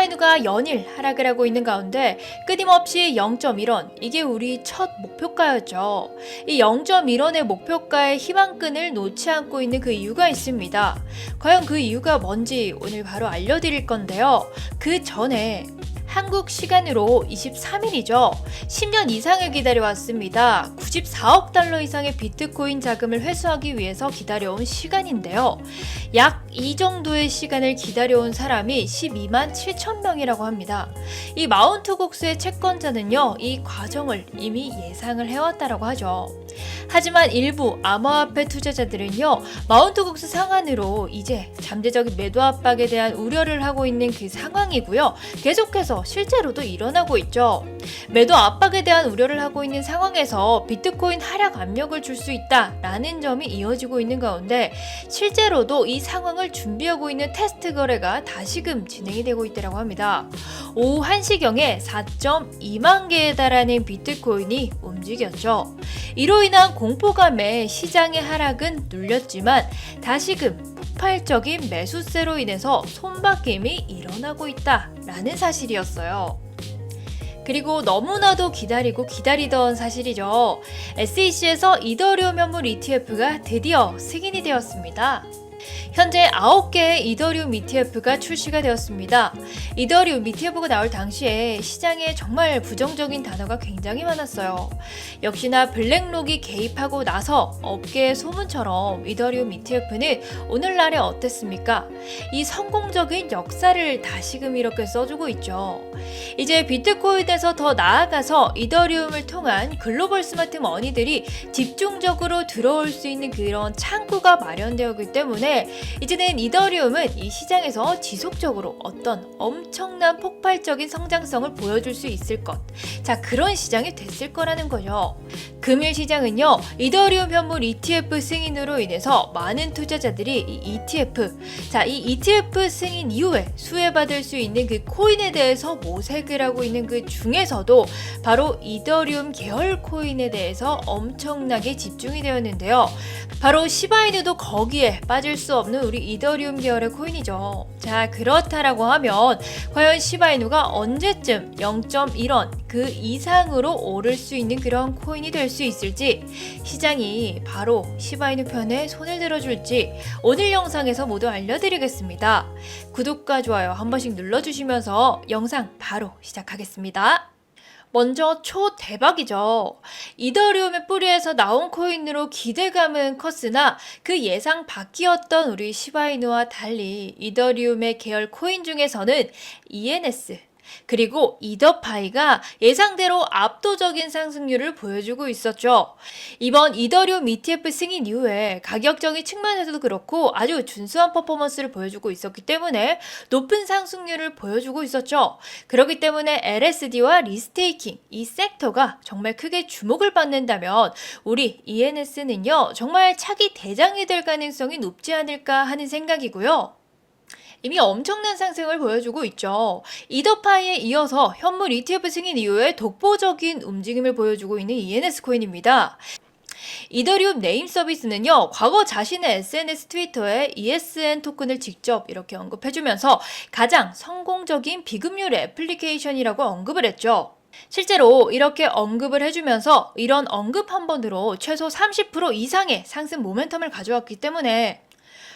시바이누가 연일 하락을 하고 있는 가운데 끊임없이 0.1원, 이게 우리 첫 목표가였죠. 이 0.1원의 목표가의 희망끈을 놓지 않고 있는 그 이유가 있습니다. 과연 그 이유가 뭔지 오늘 바로 알려드릴 건데요. 그 전에 한국 시간으로 23일이죠. 10년 이상을 기다려왔습니다. 94억 달러 이상의 비트코인 자금을 회수하기 위해서 기다려온 시간인데요. 약 이 정도의 시간을 기다려온 사람이 12만 7천 명이라고 합니다. 이 마운트 곡스의 채권자는요, 이 과정을 이미 예상을 해왔다라고 하죠. 하지만 일부 암호화폐 투자자들은요, 마운트 곡스 상한으로 이제 잠재적인 매도 압박에 대한 우려를 하고 있는 그 상황이고요. 계속해서 실제로도 일어나고 있죠. 매도 압박에 대한 우려를 하고 있는 상황에서 비트코인 하락 압력을 줄 수 있다라는 점이 이어지고 있는 가운데 실제로도 이 상황을 준비하고 있는 테스트 거래가 다시금 진행이 되고 있다고 합니다. 오후 1시경에 4.2만 개에 달하는 비트코인이 움직였죠. 이로 인한 공포감에 시장의 하락은 눌렸지만 다시금 폭발적인 매수세로 인해서 손바뀜이 일어나고 있다라는 사실이었어요. 그리고 너무나도 기다리던 사실이죠. SEC에서 이더리움 현물 ETF가 드디어 승인이 되었습니다. 현재 9개의 이더리움 ETF가 출시가 되었습니다. 이더리움 ETF가 나올 당시에 시장에 정말 부정적인 단어가 굉장히 많았어요. 역시나 블랙록이 개입하고 나서 업계의 소문처럼 이더리움 ETF는 오늘날에 어땠습니까? 이 성공적인 역사를 다시금 이렇게 써주고 있죠. 이제 비트코인에서 더 나아가서 이더리움을 통한 글로벌 스마트 머니들이 집중적으로 들어올 수 있는 그런 창구가 마련되었기 때문에 이제는 이더리움은 이 시장에서 지속적으로 어떤 엄청난 폭발적인 성장성을 보여줄 수 있을 것. 자, 그런 시장이 됐을 거라는 거죠. 금일 시장은요, 이더리움 현물 ETF 승인으로 인해서 많은 투자자들이 이 ETF 승인 이후에 수혜받을 수 있는 그 코인에 대해서 모색을 하고 있는 그 중에서도 바로 이더리움 계열 코인에 대해서 엄청나게 집중이 되었는데요. 바로 시바이누도 거기에 빠질 수 없는 우리 이더리움 계열의 코인이죠. 자, 그렇다라고 하면 과연 시바이누가 언제쯤 0.1원 그 이상으로 오를 수 있는 그런 코인이 될 수 있을지, 시장이 바로 시바이누 편에 손을 들어줄지 오늘 영상에서 모두 알려드리겠습니다. 구독과 좋아요 한 번씩 눌러주시면서 영상 바로 시작하겠습니다. 먼저 초대박이죠. 이더리움의 뿌리에서 나온 코인으로 기대감은 컸으나 그 예상 밖이었던 우리 시바이누와 달리 이더리움의 계열 코인 중에서는 ENS 그리고 이더파이가 예상대로 압도적인 상승률을 보여주고 있었죠. 이번 이더리움 ETF 승인 이후에 가격적인 측면에서도 그렇고 아주 준수한 퍼포먼스를 보여주고 있었기 때문에 높은 상승률을 보여주고 있었죠. 그렇기 때문에 LSD와 리스테이킹 이 섹터가 정말 크게 주목을 받는다면 우리 ENS는요, 정말 차기 대장이 될 가능성이 높지 않을까 하는 생각이고요. 이미 엄청난 상승을 보여주고 있죠. 이더파이에 이어서 현물 ETF 승인 이후에 독보적인 움직임을 보여주고 있는 ENS 코인입니다. 이더리움 네임 서비스는요, 과거 자신의 SNS 트위터에 ESN 토큰을 직접 이렇게 언급해주면서 가장 성공적인 비금융 애플리케이션이라고 언급을 했죠. 실제로 이렇게 언급을 해주면서 이런 언급 한 번으로 최소 30% 이상의 상승 모멘텀을 가져왔기 때문에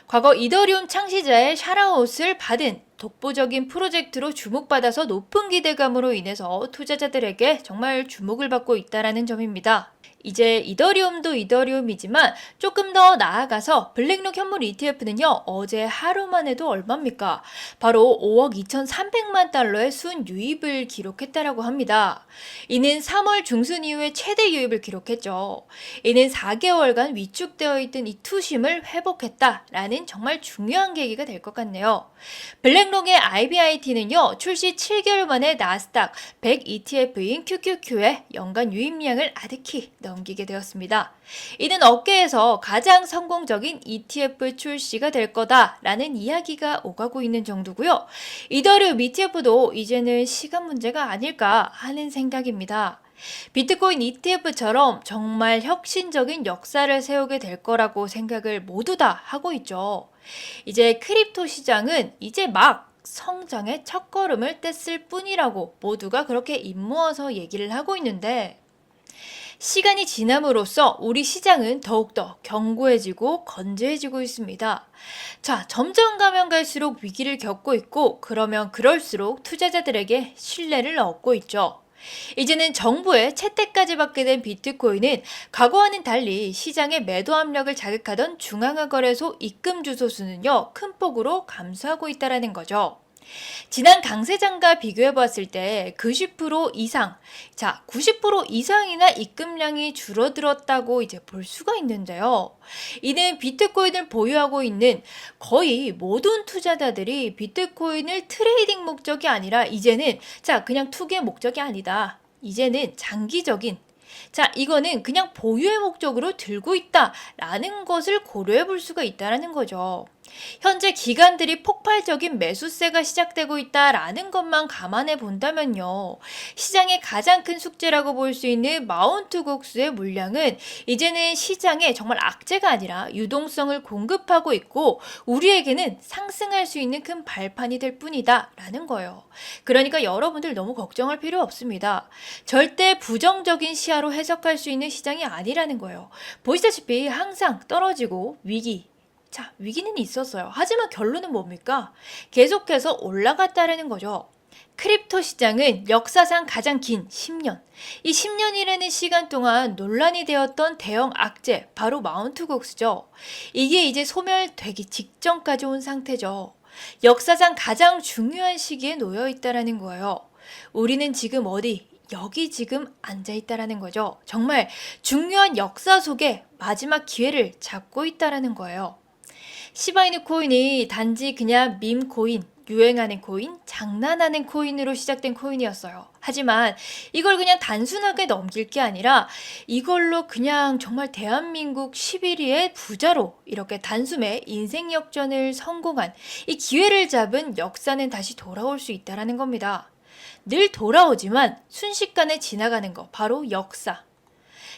과거 이더리움 창시자의 샤라웃을 받은 독보적인 프로젝트로 주목받아서 높은 기대감으로 인해서 투자자들에게 정말 주목을 받고 있다는 점입니다. 이제 이더리움도 이더리움이지만 조금 더 나아가서 블랙록 현물 ETF는요, 어제 하루만 해도 얼마입니까? 바로 5억 2,300만 달러의 순유입을 기록했다라고 합니다. 이는 3월 중순 이후에 최대 유입을 기록했죠. 이는 4개월간 위축되어 있던 이 투심을 회복했다라는 정말 중요한 계기가 될 것 같네요. 블랙록의 IBIT는요, 출시 7개월 만에 나스닥 100 ETF인 QQQ의 연간 유입량을 아득히 넘기게 되었습니다. 이는 업계에서 가장 성공적인 ETF 출시가 될 거다라는 이야기가 오가고 있는 정도고요. 이더리움 ETF도 이제는 시간 문제가 아닐까 하는 생각입니다. 비트코인 ETF처럼 정말 혁신적인 역사를 세우게 될 거라고 생각을 모두 다 하고 있죠. 이제 크립토 시장은 이제 막 성장의 첫걸음을 뗐을 뿐이라고 모두가 그렇게 입모아서 얘기를 하고 있는데, 시간이 지남으로써 우리 시장은 더욱더 견고해지고 건재해지고 있습니다. 자, 점점 가면 갈수록 위기를 겪고 있고, 그러면 그럴수록 투자자들에게 신뢰를 얻고 있죠. 이제는 정부의 채택까지 받게 된 비트코인은 과거와는 달리 시장의 매도 압력을 자극하던 중앙화 거래소 입금 주소 수는요, 큰 폭으로 감소하고 있다는 거죠. 지난 강세장과 비교해 봤을 때 90% 이상, 자, 90% 이상이나 입금량이 줄어들었다고 이제 볼 수가 있는데요. 이는 비트코인을 보유하고 있는 거의 모든 투자자들이 비트코인을 트레이딩 목적이 아니라 이제는 그냥 투기의 목적이 아니다. 이제는 장기적인, 이거는 그냥 보유의 목적으로 들고 있다라는 것을 고려해 볼 수가 있다는 거죠. 현재 기관들이 폭발적인 매수세가 시작되고 있다라는 것만 감안해 본다면요, 시장의 가장 큰 숙제라고 볼 수 있는 마운트 곡수의 물량은 이제는 시장에 정말 악재가 아니라 유동성을 공급하고 있고, 우리에게는 상승할 수 있는 큰 발판이 될 뿐이다 라는 거예요. 그러니까 여러분들 너무 걱정할 필요 없습니다. 절대 부정적인 시야로 해석할 수 있는 시장이 아니라는 거예요. 보시다시피 항상 떨어지고 위기는 있었어요. 하지만 결론은 뭡니까? 계속해서 올라갔다라는 거죠. 크립토 시장은 역사상 가장 긴 10년, 이 10년이라는 시간 동안 논란이 되었던 대형 악재, 바로 마운트 곡수죠. 이게 이제 소멸되기 직전까지 온 상태죠. 역사상 가장 중요한 시기에 놓여 있다라는 거예요. 우리는 지금 여기 지금 앉아있다라는 거죠. 정말 중요한 역사 속에 마지막 기회를 잡고 있다라는 거예요. 시바이누 코인이 단지 그냥 밈 코인, 유행하는 코인, 장난하는 코인으로 시작된 코인이었어요. 하지만 이걸 그냥 단순하게 넘길 게 아니라 이걸로 그냥 정말 대한민국 11위의 부자로 이렇게 단숨에 인생 역전을 성공한 이 기회를 잡은 역사는 다시 돌아올 수 있다는 겁니다. 늘 돌아오지만 순식간에 지나가는 거, 바로 역사.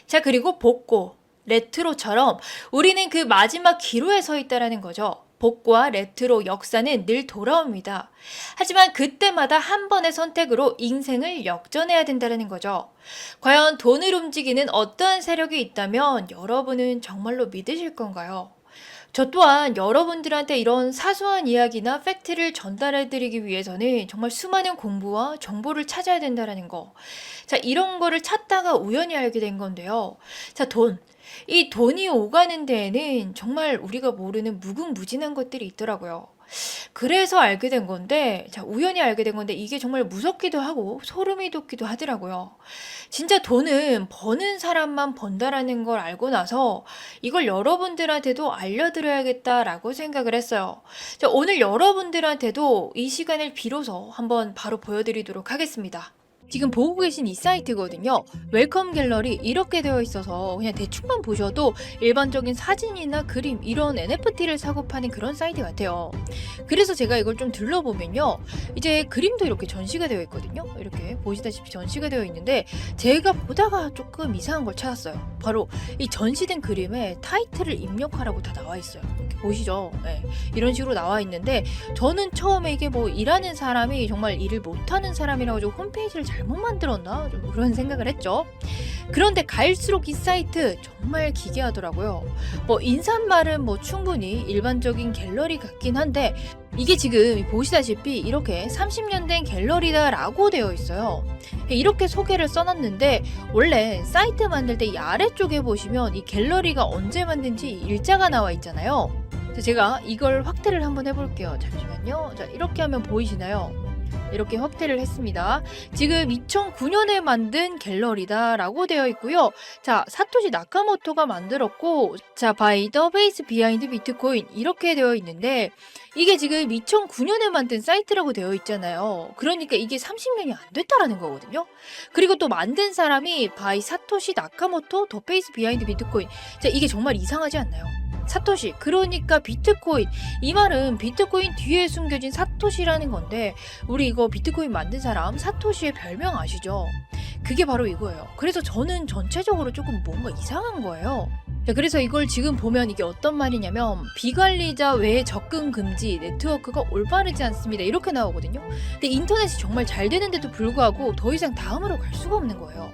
자, 그리고 복고, 레트로처럼 우리는 그 마지막 기로에 서 있다는 거죠. 복고와 레트로 역사는 늘 돌아옵니다. 하지만 그때마다 한 번의 선택으로 인생을 역전해야 된다는 거죠. 과연 돈을 움직이는 어떠한 세력이 있다면 여러분은 정말로 믿으실 건가요? 저 또한 여러분들한테 이런 사소한 이야기나 팩트를 전달해드리기 위해서는 정말 수많은 공부와 정보를 찾아야 된다는 거. 이런 거를 찾다가 우연히 알게 된 건데요. 이 돈이 오가는 데에는 정말 우리가 모르는 무궁무진한 것들이 있더라고요. 그래서 알게 된 건데, 우연히 알게 된 건데, 이게 정말 무섭기도 하고 소름이 돋기도 하더라고요. 진짜 돈은 버는 사람만 번다라는 걸 알고 나서 이걸 여러분들한테도 알려드려야겠다라고 생각을 했어요. 오늘 여러분들한테도 이 시간을 빌어서 한번 바로 보여드리도록 하겠습니다. 지금 보고 계신 이 사이트거든요. 웰컴 갤러리 이렇게 되어 있어서 그냥 대충만 보셔도 일반적인 사진이나 그림, 이런 NFT를 사고 파는 그런 사이트 같아요. 그래서 제가 이걸 좀 둘러보면요, 이제 그림도 이렇게 전시가 되어 있거든요. 이렇게 보시다시피 전시가 되어 있는데, 제가 보다가 조금 이상한 걸 찾았어요. 바로 이 전시된 그림에 타이틀을 입력하라고 다 나와 있어요. 이렇게 보이시죠? 네, 이런 식으로 나와 있는데, 저는 처음에 이게 뭐 일하는 사람이 정말 일을 못하는 사람이라고 좀 홈페이지를 잘못 만들었나? 좀 그런 생각을 했죠. 그런데 갈수록 이 사이트 정말 기괴하더라고요. 인사말은 충분히 일반적인 갤러리 같긴 한데, 이게 지금 보시다시피 이렇게 30년 된 갤러리다라고 되어 있어요. 이렇게 소개를 써놨는데, 원래 사이트 만들 때 이 아래쪽에 보시면 이 갤러리가 언제 만든지 일자가 나와 있잖아요. 제가 이걸 확대를 한번 해볼게요. 잠시만요. 이렇게 하면 보이시나요? 이렇게 확대를 했습니다. 지금 2009년에 만든 갤러리다라고 되어 있고요. 사토시 나카모토가 만들었고, by the base behind 비트코인 이렇게 되어 있는데, 이게 지금 2009년에 만든 사이트라고 되어 있잖아요. 그러니까 이게 30년이 안 됐다라는 거거든요. 그리고 또 만든 사람이 by 사토시 나카모토 the base behind 비트코인. 이게 정말 이상하지 않나요? 사토시, 그러니까 비트코인. 이 말은 비트코인 뒤에 숨겨진 사토시라는 건데, 우리 이거 비트코인 만든 사람 사토시의 별명 아시죠? 그게 바로 이거예요. 그래서 저는 전체적으로 조금 뭔가 이상한 거예요. 자, 그래서 이걸 지금 보면 이게 어떤 말이냐면 비관리자 외 접근 금지, 네트워크가 올바르지 않습니다. 이렇게 나오거든요. 근데 인터넷이 정말 잘 되는데도 불구하고 더 이상 다음으로 갈 수가 없는 거예요.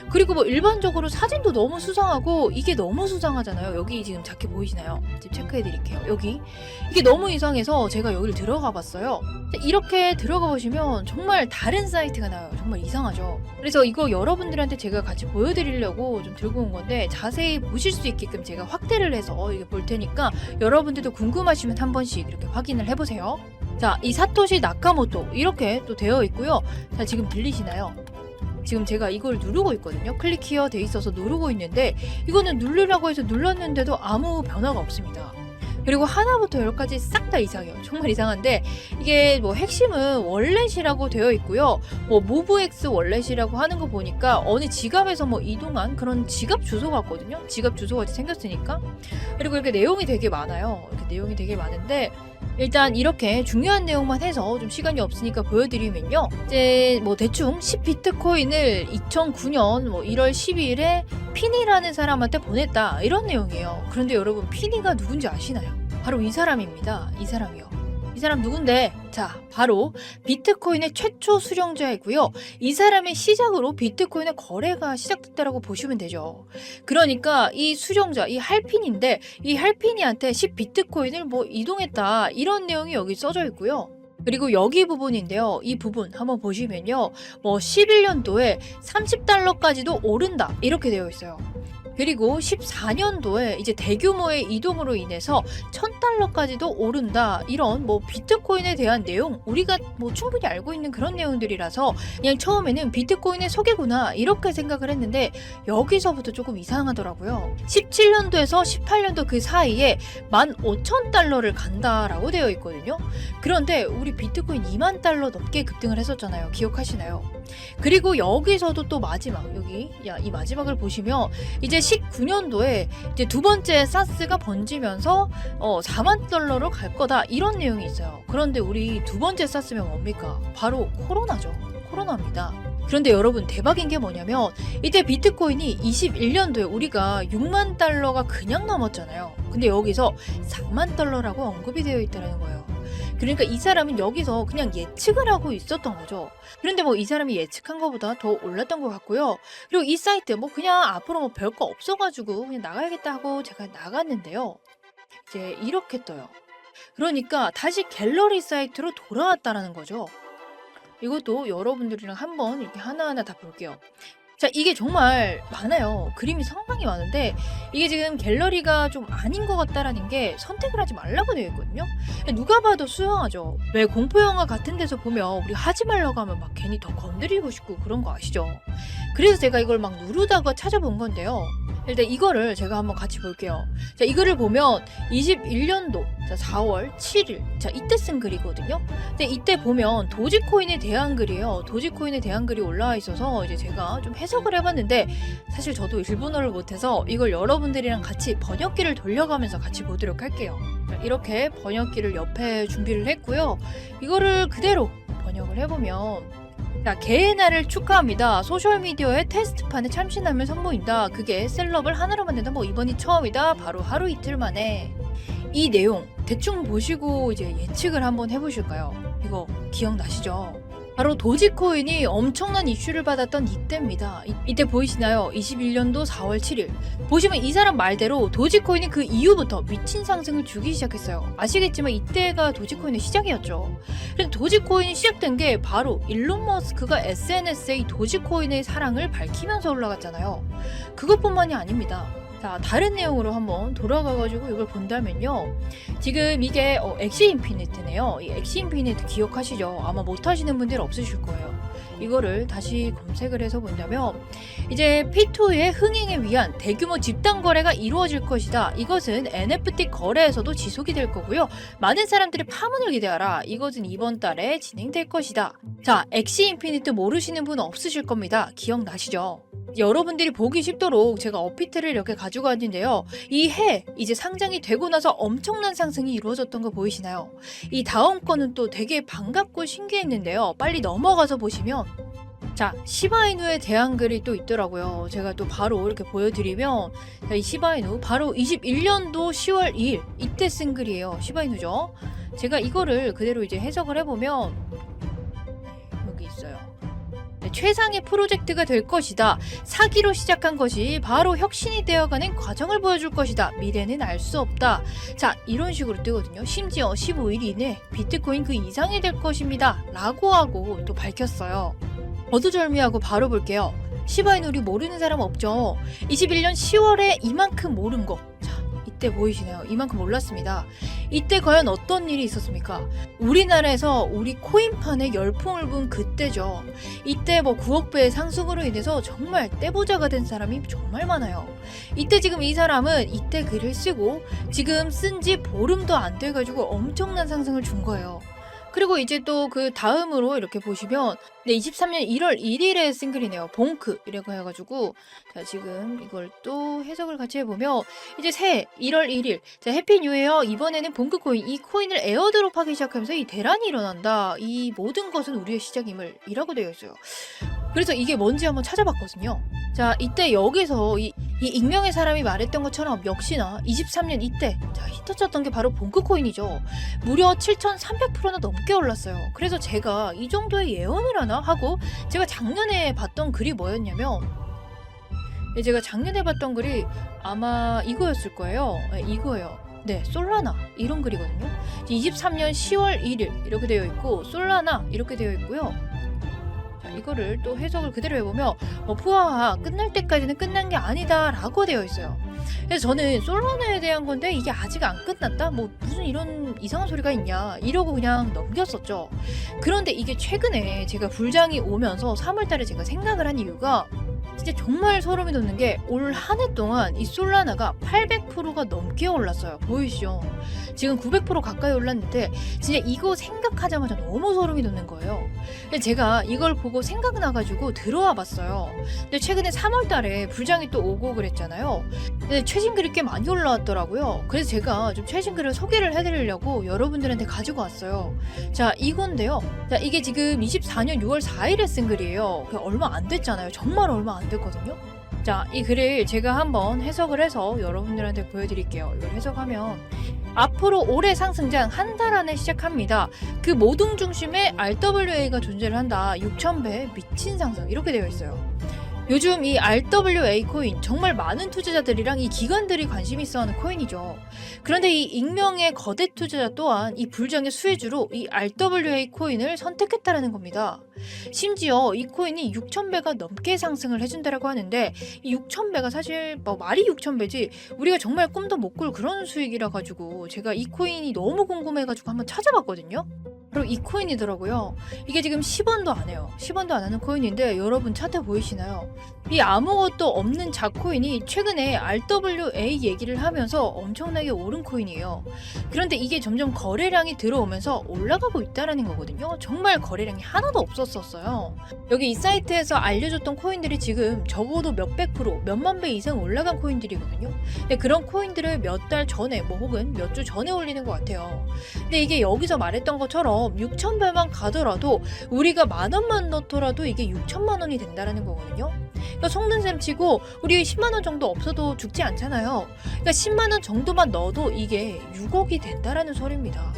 그리고 뭐 일반적으로 사진도 너무 수상하고 이게 너무 수상하잖아요. 여기 지금 자켓 보이시나요? 지금 체크해 드릴게요. 여기 이게 너무 이상해서 제가 여기를 들어가 봤어요. 이렇게 들어가 보시면 정말 다른 사이트가 나와요. 정말 이상하죠. 그래서 이거 여러분들한테 제가 같이 보여드리려고 좀 들고 온 건데 자세히 보실 수 있게끔 제가 확대를 해서 이게 볼 테니까 여러분들도 궁금하시면 한 번씩 이렇게 확인을 해보세요. 자, 이 사토시 나카모토 이렇게 또 되어 있고요. 자, 지금 들리시나요? 지금 제가 이걸 누르고 있거든요. 클릭 히어 돼 있어서 누르고 있는데 이거는 누르라고 해서 눌렀는데도 아무 변화가 없습니다. 그리고 하나부터 열까지 싹 다 이상해요. 정말 이상한데 이게 뭐 핵심은 월렛이라고 되어 있고요. 뭐 모브X 월렛이라고 하는 거 보니까 어느 지갑에서 뭐 이동한 그런 지갑 주소 같거든요. 지갑 주소 같이 생겼으니까. 그리고 이렇게 내용이 되게 많아요. 이렇게 내용이 되게 많은데 일단 이렇게 중요한 내용만 해서 좀 시간이 없으니까 보여드리면요. 이제 뭐 대충 10비트코인을 2009년 뭐 1월 12일에 피니라는 사람한테 보냈다 이런 내용이에요. 그런데 여러분 피니가 누군지 아시나요? 바로 이 사람입니다. 이 사람이요. 이 사람 누군데? 자, 바로 비트코인의 최초 수령자이고요. 이 사람의 시작으로 비트코인의 거래가 시작됐다라고 보시면 되죠. 그러니까 이 수령자, 이 할핀인데 이 할핀이한테 10비트코인을 뭐 이동했다 이런 내용이 여기 써져 있고요. 그리고 여기 부분인데요. 이 부분 한번 보시면요. 뭐 11년도에 30달러까지도 오른다 이렇게 되어 있어요. 그리고 14년도에 이제 대규모의 이동으로 인해서 1000달러까지도 오른다. 이런 뭐 비트코인에 대한 내용 우리가 뭐 충분히 알고 있는 그런 내용들이라서 그냥 처음에는 비트코인의 소개구나 이렇게 생각을 했는데 여기서부터 조금 이상하더라고요. 17년도에서 18년도 그 사이에 15,000달러를 간다라고 되어 있거든요. 그런데 우리 비트코인 2만 달러 넘게 급등을 했었잖아요. 기억하시나요? 그리고 여기서도 또 마지막 여기 이 마지막을 보시면 이제 19년도에 이제 두 번째 사스가 번지면서 4만 달러로 갈 거다 이런 내용이 있어요. 그런데 우리 두 번째 사스면 뭡니까? 바로 코로나죠. 코로나입니다. 그런데 여러분 대박인 게 뭐냐면 이때 비트코인이 21년도에 우리가 6만 달러가 그냥 넘었잖아요. 근데 여기서 4만 달러라고 언급이 되어 있다는 거예요. 그러니까 이 사람은 여기서 그냥 예측을 하고 있었던 거죠. 그런데 뭐 이 사람이 예측한 것보다 더 올랐던 것 같고요. 그리고 이 사이트 뭐 그냥 앞으로 뭐 별거 없어가지고 그냥 나가야겠다 하고 제가 나갔는데요. 이제 이렇게 떠요. 그러니까 다시 갤러리 사이트로 돌아왔다라는 거죠. 이것도 여러분들이랑 한번 이렇게 하나하나 다 볼게요. 자, 이게 정말 많아요. 그림이 상당히 많은데 이게 지금 갤러리가 좀 아닌 것 같다라는 게 선택을 하지 말라고 되어 있거든요. 누가 봐도 수상하죠. 왜 공포영화 같은 데서 보면 우리 하지 말라고 하면 막 괜히 더 건드리고 싶고 그런 거 아시죠? 그래서 제가 이걸 막 누르다가 찾아본 건데요. 일단 이거를 제가 한번 같이 볼게요. 자, 이거를 보면 21년도 4월 7일 자, 이때 쓴 글이거든요. 근데 이때 보면 도지코인에 대한 글이에요. 도지코인에 대한 글이 올라와 있어서 이제 제가 좀 해석을 해봤는데 사실 저도 일본어를 못해서 이걸 여러분들이랑 같이 번역기를 돌려가면서 같이 보도록 할게요. 자, 이렇게 번역기를 옆에 준비를 했고요. 이거를 그대로 번역을 해보면 자, 개의 날을 축하합니다. 소셜미디어의 테스트판에 참신함을 선보인다. 그게 셀럽을 하나로 만든다. 뭐 이번이 처음이다. 바로 하루 이틀 만에. 이 내용 대충 보시고 이제 예측을 한번 해보실까요? 이거 기억나시죠? 바로 도지코인이 엄청난 이슈를 받았던 이때입니다. 이때 보이시나요? 21년도 4월 7일. 보시면 이 사람 말대로 도지코인이 그 이후부터 미친 상승을 주기 시작했어요. 아시겠지만 이때가 도지코인의 시작이었죠. 그래서 도지코인이 시작된 게 바로 일론 머스크가 SNS에 이 도지코인의 사랑을 밝히면서 올라갔잖아요. 그것뿐만이 아닙니다. 자, 다른 내용으로 한번 돌아가가지고 이걸 본다면요. 지금 이게 엑시 인피니트네요. 이 엑시 인피니트 기억하시죠? 아마 못하시는 분들 없으실 거예요. 이거를 다시 검색을 해서 본다면 이제 P2의 흥행에 위한 대규모 집단 거래가 이루어질 것이다. 이것은 NFT 거래에서도 지속이 될 거고요. 많은 사람들이 파문을 기대하라. 이것은 이번 달에 진행될 것이다. 자, 엑시 인피니트 모르시는 분 없으실 겁니다. 기억나시죠? 여러분들이 보기 쉽도록 제가 어피트를 이렇게 가지고 왔는데요. 이 해 이제 상장이 되고 나서 엄청난 상승이 이루어졌던 거 보이시나요? 이 다음 거는 또 되게 반갑고 신기했는데요. 빨리 넘어가서 보시면 자, 시바이누에 대한 글이 또 있더라고요. 제가 또 바로 이렇게 보여드리면, 자, 이 시바이누 바로 21년도 10월 2일 이때 쓴 글이에요. 시바이누죠. 제가 이거를 그대로 이제 해석을 해보면 여기 있어요. 네, 최상의 프로젝트가 될 것이다. 사기로 시작한 것이 바로 혁신이 되어가는 과정을 보여줄 것이다. 미래는 알 수 없다. 자, 이런 식으로 뜨거든요. 심지어 15일 이내 비트코인 그 이상이 될 것입니다. 라고 하고 또 밝혔어요. 거두절미하고 바로 볼게요. 시바이누 우리 모르는 사람 없죠? 21년 10월에 이만큼 모른 거. 자, 이때 보이시나요? 이만큼 몰랐습니다. 이때 과연 어떤 일이 있었습니까? 우리나라에서 우리 코인판에 열풍을 분 그때죠. 이때 뭐 9억 배의 상승으로 인해서 정말 떼부자가 된 사람이 정말 많아요. 이때 지금 이 사람은 이때 글을 쓰고 지금 쓴 지 보름도 안 돼가지고 엄청난 상승을 준 거예요. 그리고 이제 또 그 다음으로 이렇게 보시면 23년 1월 1일에 쓴 글이네요. 봉크 이라고 해가지고 자 지금 이걸 또 해석을 같이 해보면 이제 새해 1월 1일 자 해피 뉴 이어 이번에는 봉크코인 이 코인을 에어드롭하기 시작하면서 이 대란이 일어난다. 이 모든 것은 우리의 시작임을 이라고 되어 있어요. 그래서 이게 뭔지 한번 찾아봤거든요. 자 이때 여기서 이 익명의 사람이 말했던 것처럼 역시나 23년 이때 자 히트쳤던 게 바로 봉크코인이죠. 무려 7,300%나 넘게 올랐어요. 그래서 제가 이 정도의 예언을 하나 하고 제가 작년에 봤던 글이 뭐였냐면 제가 작년에 봤던 글이 아마 이거였을 거예요. 네, 이거예요. 네, 솔라나 이런 글이거든요. 23년 10월 1일 이렇게 되어 있고 솔라나 이렇게 되어 있고요. 자, 이거를 또 해석을 그대로 해보면 푸아하 끝날 때까지는 끝난 게 아니다 라고 되어 있어요. 그래서 저는 솔라나에 대한 건데 이게 아직 안 끝났다? 뭐 무슨 이런 이상한 소리가 있냐 이러고 그냥 넘겼었죠. 그런데 이게 최근에 제가 불장이 오면서 3월달에 제가 생각을 한 이유가 진짜 정말 소름이 돋는 게 올 한 해 동안 이 솔라나가 800%가 넘게 올랐어요. 보이시죠? 지금 900% 가까이 올랐는데 진짜 이거 생각하자마자 너무 소름이 돋는 거예요. 제가 이걸 보고 생각나가지고 들어와 봤어요. 근데 최근에 3월달에 불장이 또 오고 그랬잖아요. 근데 최신 글이 꽤 많이 올라왔더라고요. 그래서 제가 좀 최신 글을 소개를 해드리려고 여러분들한테 가지고 왔어요. 자 이건데요. 자 이게 지금 24년 6월 4일에 쓴 글이에요. 얼마 안 됐잖아요. 정말 얼마 안 됐거든요. 자, 이 글을 제가 한번 해석을 해서 여러분들한테 보여드릴게요. 이걸 해석하면 앞으로 올해 상승장 한 달 안에 시작합니다. 그 모든 중심에 RWA가 존재를 한다. 6,000배 미친 상승 이렇게 되어 있어요. 요즘 이 RWA 코인 정말 많은 투자자들이랑 이 기관들이 관심 있어 하는 코인이죠. 그런데 이 익명의 거대 투자자 또한 이 불장의 수혜주로 이 RWA 코인을 선택했다라는 겁니다. 심지어 이 코인이 6,000배가 넘게 상승을 해준다라고 하는데 이 6,000배가 사실 뭐 말이 6,000배지 우리가 정말 꿈도 못 꿀 그런 수익이라 가지고 제가 이 코인이 너무 궁금해가지고 한번 찾아봤거든요. 바로 이 코인이더라고요. 이게 지금 10원도 안 해요. 10원도 안 하는 코인인데 여러분 차트 보이시나요? 이 아무것도 없는 자코인이 최근에 RWA 얘기를 하면서 엄청나게 오른 코인이에요. 그런데 이게 점점 거래량이 들어오면서 올라가고 있다라는 거거든요. 정말 거래량이 하나도 없었어요. 여기 이 사이트에서 알려줬던 코인들이 지금 적어도 몇백 프로, 몇만 배 이상 올라간 코인들이거든요. 근데 그런 코인들을 몇 달 전에 뭐 혹은 몇 주 전에 올리는 것 같아요. 근데 이게 여기서 말했던 것처럼 6,000배만 가더라도 우리가 10,000원만 넣더라도 이게 6,000만 원이 된다라는 거거든요. 그러니까 속는 셈 치고 우리 10만 원 정도 없어도 죽지 않잖아요. 그러니까 10만 원 정도만 넣어도 이게 6억이 된다라는 소리입니다.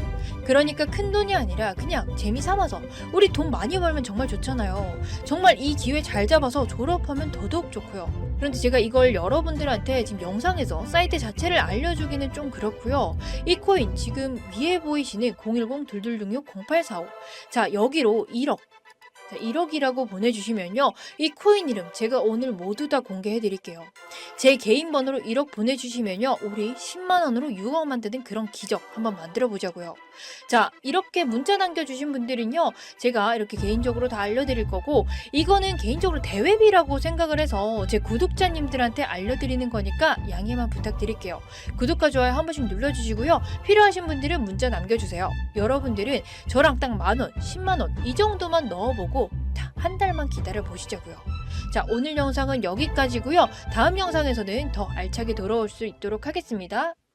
그러니까 큰 돈이 아니라 그냥 재미 삼아서 우리 돈 많이 벌면 정말 좋잖아요. 정말 이 기회 잘 잡아서 졸업하면 더더욱 좋고요. 그런데 제가 이걸 여러분들한테 지금 영상에서 사이트 자체를 알려주기는 좀 그렇고요. 이 코인 지금 위에 보이시는 010-2266-0845 자 여기로 1억 1억이라고 보내주시면요. 이 코인 이름 제가 오늘 모두 다 공개해 드릴게요. 제 개인 번호로 1억 보내주시면요. 우리 10만원으로 6억 만드는 그런 기적 한번 만들어 보자고요. 자 이렇게 문자 남겨주신 분들은요. 제가 이렇게 개인적으로 다 알려드릴 거고 이거는 개인적으로 대회비라고 생각을 해서 제 구독자님들한테 알려드리는 거니까 양해만 부탁드릴게요. 구독과 좋아요 한 번씩 눌러주시고요. 필요하신 분들은 문자 남겨주세요. 여러분들은 저랑 딱 만원, 10만원 이 정도만 넣어보고 한 달만 기다려 보시자고요. 자 오늘 영상은 여기까지고요. 다음 영상에서는 더 알차게 돌아올 수 있도록 하겠습니다.